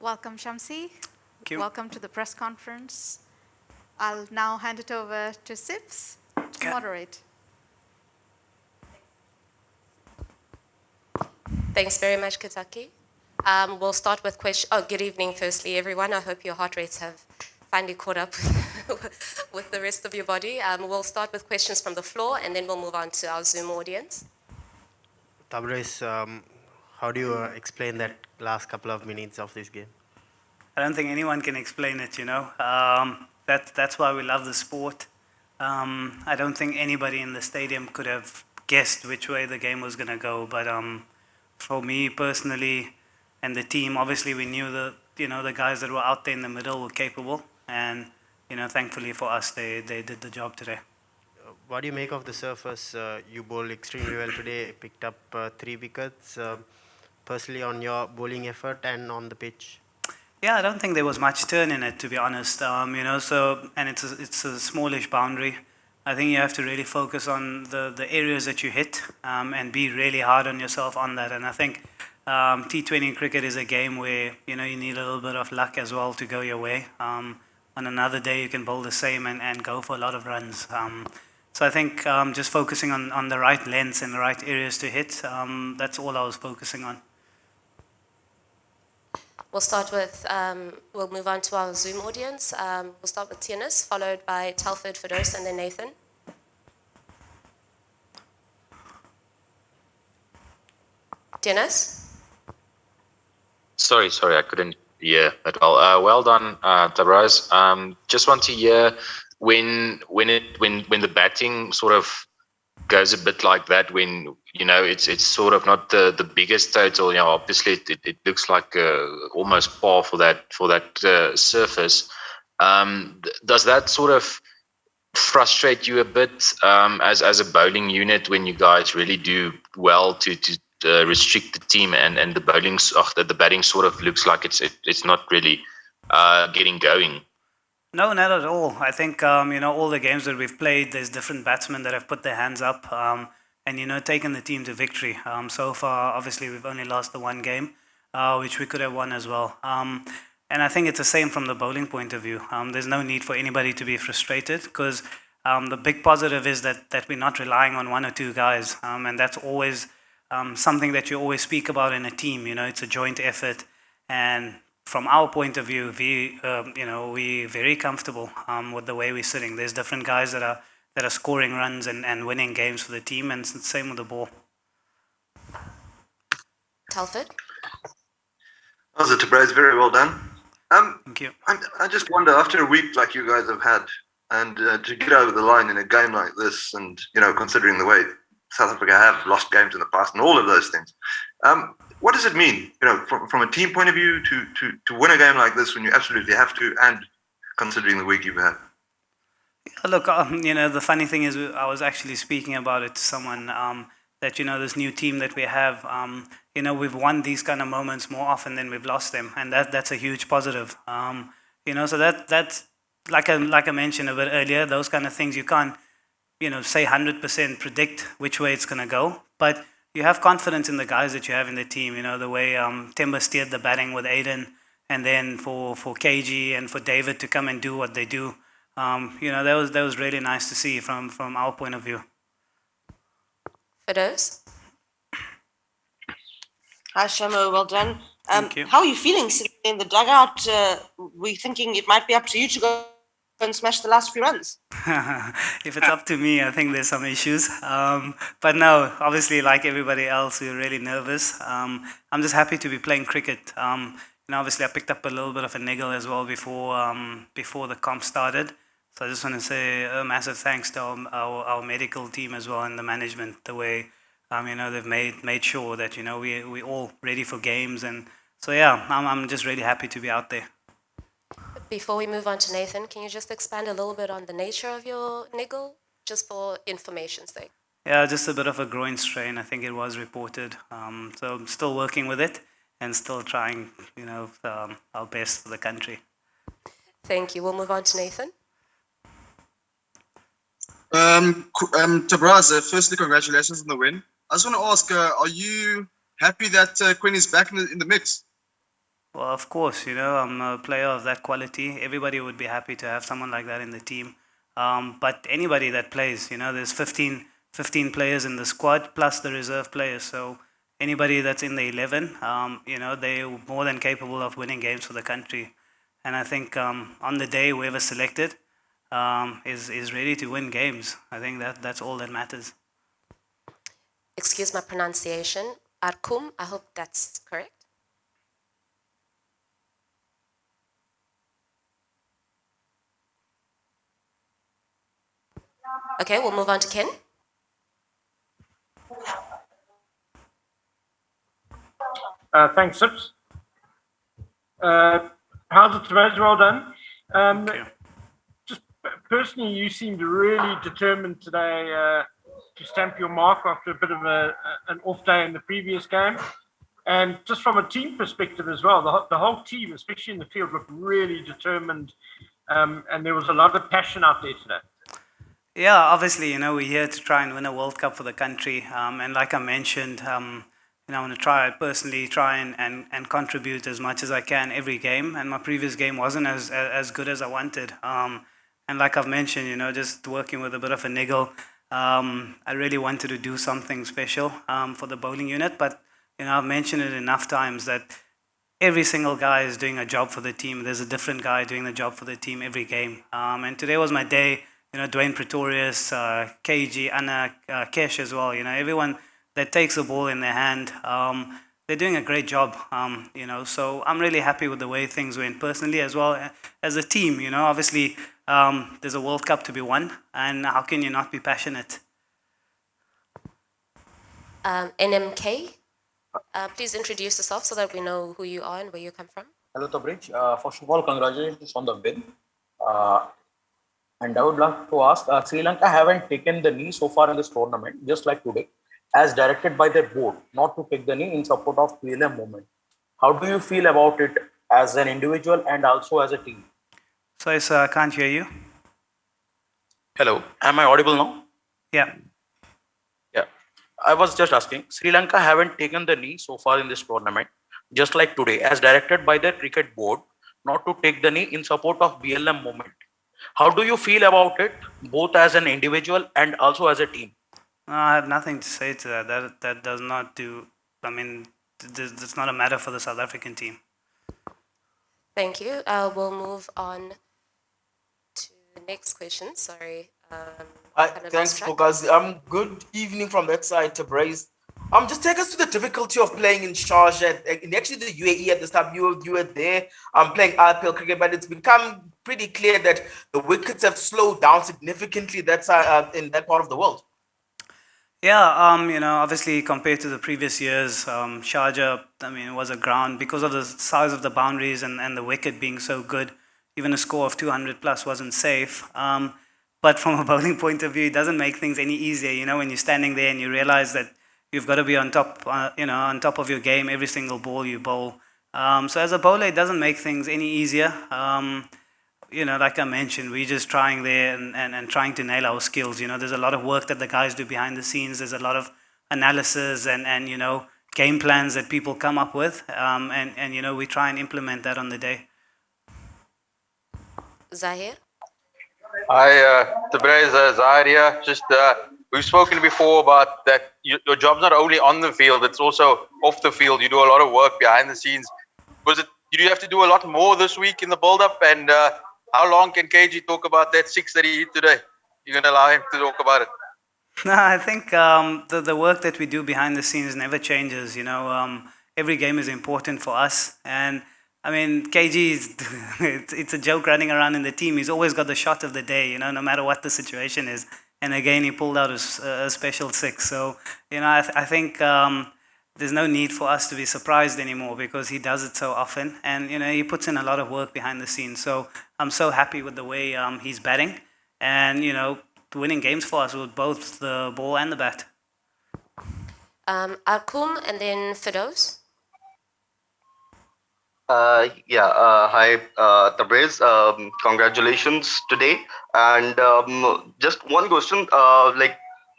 Welcome, Shamsi. Thank you. Welcome to the press conference. I'll now hand it over to Sips to moderate. Thanks very much, Kitaki. We'll start with question. Oh, good evening, firstly, everyone. I hope your heart rates have finally caught up with the rest of your body. We'll start with questions from the floor, and then we'll move on to our Zoom audience. Tabraiz, how do you explain that last couple of minutes of this game? I don't think anyone can explain it, That's why we love the sport. I don't think anybody in the stadium could have guessed which way the game was going to go. But for me personally and the team, obviously we knew that, the guys that were out there in the middle were capable. And, thankfully for us, they did the job today. What do you make of the surface? You bowled extremely well today, picked up 3 wickets. Personally, on your bowling effort and on the pitch? Yeah, I don't think there was much turn in it, to be honest. And it's a smallish boundary. I think you have to really focus on the areas that you hit and be really hard on yourself on that. And I think T20 cricket is a game where you need a little bit of luck as well to go your way. On another day, you can bowl the same and go for a lot of runs. So I think just focusing on the right lengths and the right areas to hit, that's all I was focusing on. We'll start with, we'll move on to our Zoom audience. We'll start with Tianis, followed by Telford, Firdaus, and then Nathan. Tianis? Sorry, I couldn't hear at all. Well done, Tabraiz. Just want to hear when the batting sort of goes a bit like that, when it's sort of not the biggest total. Obviously it looks like almost par for that surface. Does that sort of frustrate you a bit as a bowling unit when you guys really do well to restrict the team and the batting sort of looks like it's not really getting going? No, not at all. I think all the games that we've played, there's different batsmen that have put their hands up and taken the team to victory. So far, obviously, we've only lost the one game, which we could have won as well. And I think it's the same from the bowling point of view. There's no need for anybody to be frustrated because the big positive is that we're not relying on one or two guys, and that's always something that you always speak about in a team. It's a joint effort, and from our point of view, we're very comfortable with the way we're sitting. There's different guys that are scoring runs and winning games for the team, and it's the same with the ball. Telford? Also, Tabraiz, very well done. Thank you. I just wonder, after a week like you guys have had, and to get over the line in a game like this, and considering the way South Africa have lost games in the past and all of those things, what does it mean, from a team point of view, to win a game like this when you absolutely have to, and considering the week you've had? Look, the funny thing is, I was actually speaking about it to someone that this new team that we have, we've won these kind of moments more often than we've lost them, and that's a huge positive. So that's like I mentioned a bit earlier, those kind of things you can't say 100% predict which way it's going to go, but you have confidence in the guys that you have in the team. The way Timber steered the batting with Aiden, and then for KG and for David to come and do what they do. That was really nice to see from our point of view. Firdaus? Hi, Shamo, well done. Thank you. How are you feeling sitting in the dugout? We're thinking it might be up to you to go and smash the last few runs. If it's up to me, I think there's some issues. But no, obviously, like everybody else, we're really nervous. I'm just happy to be playing cricket. Obviously, I picked up a little bit of a niggle as well before the comp started. So I just want to say a massive thanks to our medical team as well and the management, the way they've made sure that we're all ready for games. And so yeah, I'm just really happy to be out there. Before we move on to Nathan, can you just expand a little bit on the nature of your niggle, just for information's sake? Yeah, just a bit of a groin strain. I think it was reported. So I'm still working with it and still trying, our best for the country. Thank you. We'll move on to Nathan. Tabraiz, firstly, congratulations on the win. I just want to ask, are you happy that Quinn is back in the mix? Well, of course, I'm a player of that quality. Everybody would be happy to have someone like that in the team. But anybody that plays, there's 15 players in the squad plus the reserve players. So anybody that's in the 11, they're more than capable of winning games for the country. And I think on the day, whoever selected is ready to win games. I think that's all that matters. Excuse my pronunciation. Arkum, I hope that's correct. Okay, we'll move on to Ken. Thanks, Sips. How's it, Tabraiz? Well done. Thank you. Just personally, you seemed really determined today to stamp your mark after a bit of an off day in the previous game. And just from a team perspective as well, the whole team, especially in the field, looked really determined. And there was a lot of passion out there today. Yeah, obviously, we're here to try and win a World Cup for the country. And like I mentioned, I want to personally try and contribute as much as I can every game. And my previous game wasn't as good as I wanted. And like I've mentioned, just working with a bit of a niggle, I really wanted to do something special for the bowling unit. But, I've mentioned it enough times that every single guy is doing a job for the team. There's a different guy doing the job for the team every game. And today was my day. Dwayne Pretorius, KG, Anna, Kesh as well. Everyone that takes the ball in their hand, they're doing a great job. So I'm really happy with the way things went personally as well as a team. Obviously there's a World Cup to be won, and how can you not be passionate? NMK, please introduce yourself so that we know who you are and where you come from. Hello, Tabraiz. First of all, congratulations on the win. And I would love to ask, Sri Lanka haven't taken the knee so far in this tournament, just like today, as directed by their board, not to take the knee in support of PLM movement. How do you feel about it as an individual and also as a team? Sorry, sir, I can't hear you. Hello, am I audible now? Yeah. Yeah. I was just asking, Sri Lanka haven't taken the knee so far in this tournament, just like today, as directed by their cricket board, not to take the knee in support of BLM movement. How do you feel about it, both as an individual and also as a team? I have nothing to say to that. That does not do. It's not a matter for the South African team. Thank you. We'll move on to the next question. Sorry. Thanks, Focus. Good evening from that side, Tabraiz. Just take us to the difficulty of playing in Sharjah, in actually the UAE at the start. You were there playing IPL cricket, but it's become pretty clear that the wickets have slowed down significantly. That's in that part of the world. Yeah, obviously compared to the previous years, Sharjah, was a ground because of the size of the boundaries and the wicket being so good. Even a score of 200 plus wasn't safe. But from a bowling point of view, it doesn't make things any easier. When you're standing there and you realize that you've got to be on top, on top of your game every single ball you bowl. So as a bowler, it doesn't make things any easier. Like I mentioned, we're just trying there and trying to nail our skills. There's a lot of work that the guys do behind the scenes. There's a lot of analysis and game plans that people come up with. And we try and implement that on the day. Zahir? Hi, Tabraiz, Zahir here. Just we've spoken before about that your job's not only on the field, it's also off the field. You do a lot of work behind the scenes. Did you have to do a lot more this week in the build-up? And how long can KG talk about that six that he hit today? You're going to allow him to talk about it? No, I think the work that we do behind the scenes never changes. Every game is important for us. And KG is it's a joke running around in the team. He's always got the shot of the day, no matter what the situation is. And again, he pulled out a special six. So, I think there's no need for us to be surprised anymore because he does it so often. And, he puts in a lot of work behind the scenes. So I'm so happy with the way he's batting. And, winning games for us with both the ball and the bat. Arkum and then Fidoz. Hi, Tabraiz. Congratulations today. And just one question,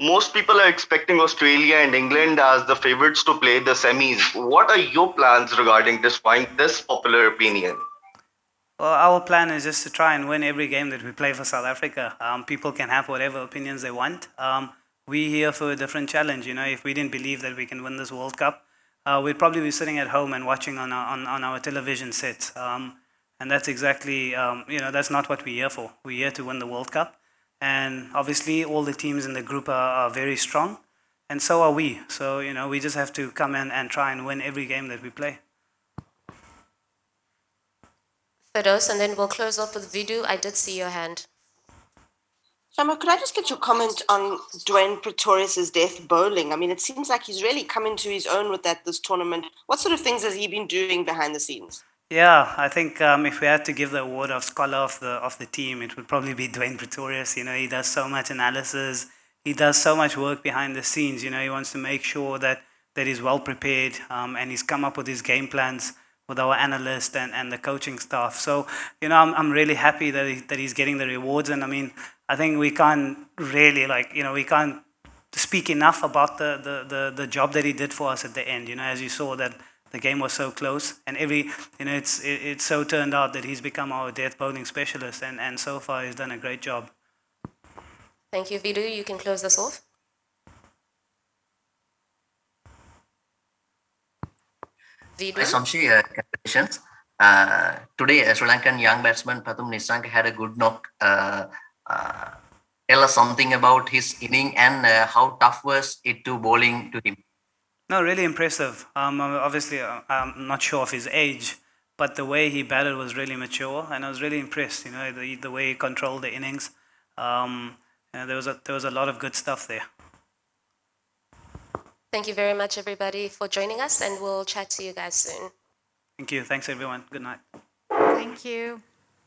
most people are expecting Australia and England as the favorites to play the semis. What are your plans regarding despite this popular opinion? Well, our plan is just to try and win every game that we play for South Africa. People can have whatever opinions they want. We're here for a different challenge. You know, if we didn't believe that we can win this World Cup, we'd probably be sitting at home and watching on our television sets. And that's exactly, that's not what we're here for. We're here to win the World Cup. And obviously, all the teams in the group are very strong, and so are we. So, we just have to come in and try and win every game that we play. Fidos, and then we'll close off with Vidu. I did see your hand. Shama, could I just get your comment on Dwayne Pretorius' death bowling? I mean, it seems like he's really come into his own with this tournament. What sort of things has he been doing behind the scenes? Yeah, I think if we had to give the award of scholar of the team, it would probably be Dwayne Pretorius. You know, he does so much analysis. He does so much work behind the scenes. You know, he wants to make sure that he's well prepared, and he's come up with his game plans with our analyst and the coaching staff. So, I'm really happy that he's getting the rewards. And I mean, I think we can't really we can't speak enough about the job that he did for us at the end. You know, as you saw that the game was so close, and it's so turned out that he's become our death bowling specialist, and so far he's done a great job. Thank you, Vidu. You can close this off. Vidu. Hi, Shamsi. Congratulations. Today, Sri Lankan young batsman Pathum Nissanka had a good knock. Tell us something about his inning and how tough was it to bowling to him? No, really impressive. Obviously, I'm not sure of his age, but the way he batted was really mature, and I was really impressed. You know, the way he controlled the innings. There was a lot of good stuff there. Thank you very much, everybody, for joining us, and we'll chat to you guys soon. Thank you. Thanks, everyone. Good night. Thank you.